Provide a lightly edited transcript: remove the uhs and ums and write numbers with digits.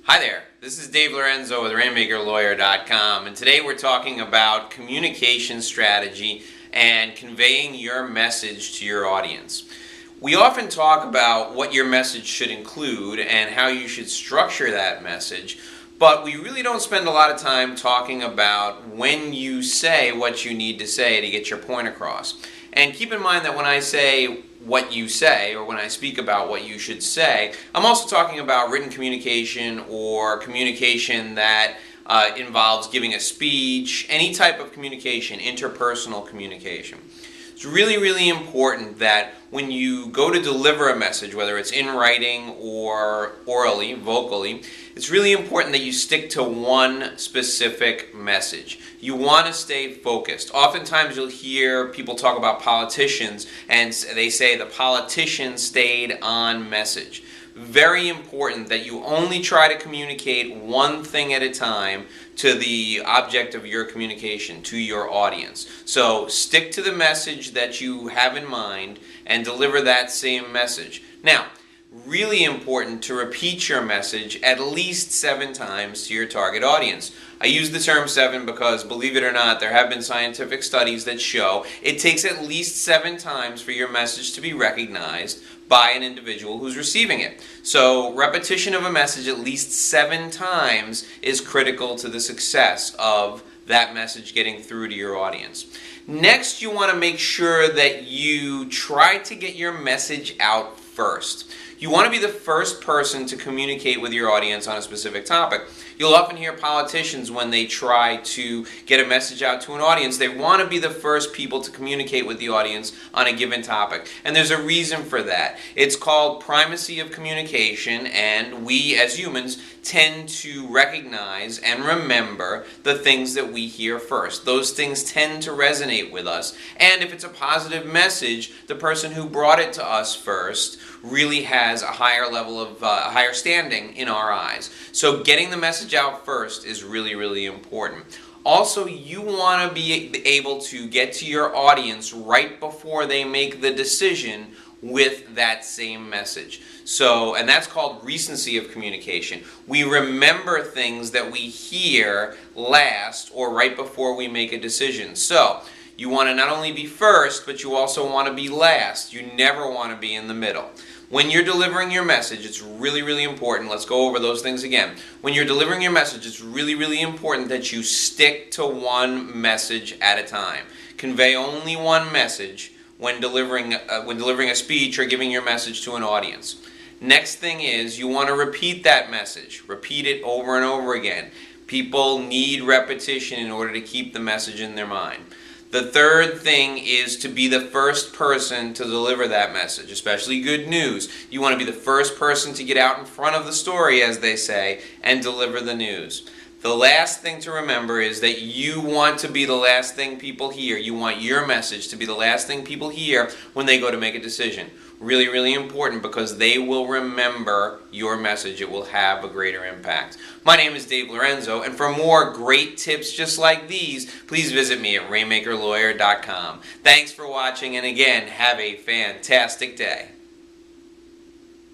Hi there, this is Dave Lorenzo with RainmakerLawyer.com, and today we're talking about communication strategy and conveying your message to your audience. We often talk about what your message should include and how you should structure that message, but we really don't spend a lot of time talking about when you say what you need to say to get your point across. And keep in mind that when I say what you say, or when I speak about what you should say, I'm also talking about written communication or communication that involves giving a speech, any type of communication, interpersonal communication. It's really, really important that when you go to deliver a message, whether it's in writing or orally, vocally, it's really important that you stick to one specific message. You want to stay focused. Oftentimes you'll hear people talk about politicians and they say the politician stayed on message. Very important that you only try to communicate one thing at a time to the object of your communication, to your audience. So stick to the message that you have in mind and deliver that same message. Now, really important to repeat your message at least 7 times to your target audience. I use the term 7 because, believe it or not, there have been scientific studies that show it takes at least 7 times for your message to be recognized by an individual who's receiving it. So repetition of a message at least 7 times is critical to the success of that message getting through to your audience. Next, you want to make sure that you try to get your message out first. You want to be the first person to communicate with your audience on a specific topic. You'll often hear politicians, when they try to get a message out to an audience, they want to be the first people to communicate with the audience on a given topic. And there's a reason for that. It's called primacy of communication, and we as humans tend to recognize and remember the things that we hear first. Those things tend to resonate with us. And if it's a positive message, the person who brought it to us first really has a higher level of higher standing in our eyes. So getting the message out first is really, really important. Also, you want to be able to get to your audience right before they make the decision with that same message. So, and that's called recency of communication. We remember things that we hear last or right before we make a decision. So, you want to not only be first, but you also want to be last. You never want to be in the middle. When you're delivering your message, it's really, really important. Let's go over those things again. When you're delivering your message, it's really, really important that you stick to one message at a time. Convey only one message when delivering a speech or giving your message to an audience. Next thing is you want to repeat that message. Repeat it over and over again. People need repetition in order to keep the message in their mind. The third thing is to be the first person to deliver that message, especially good news. You want to be the first person to get out in front of the story, as they say, and deliver the news. The last thing to remember is that you want to be the last thing people hear. You want your message to be the last thing people hear when they go to make a decision. Really, really important, because they will remember your message. It will have a greater impact. My name is Dave Lorenzo, and for more great tips just like these, please visit me at RainmakerLawyer.com. Thanks for watching, and again, have a fantastic day.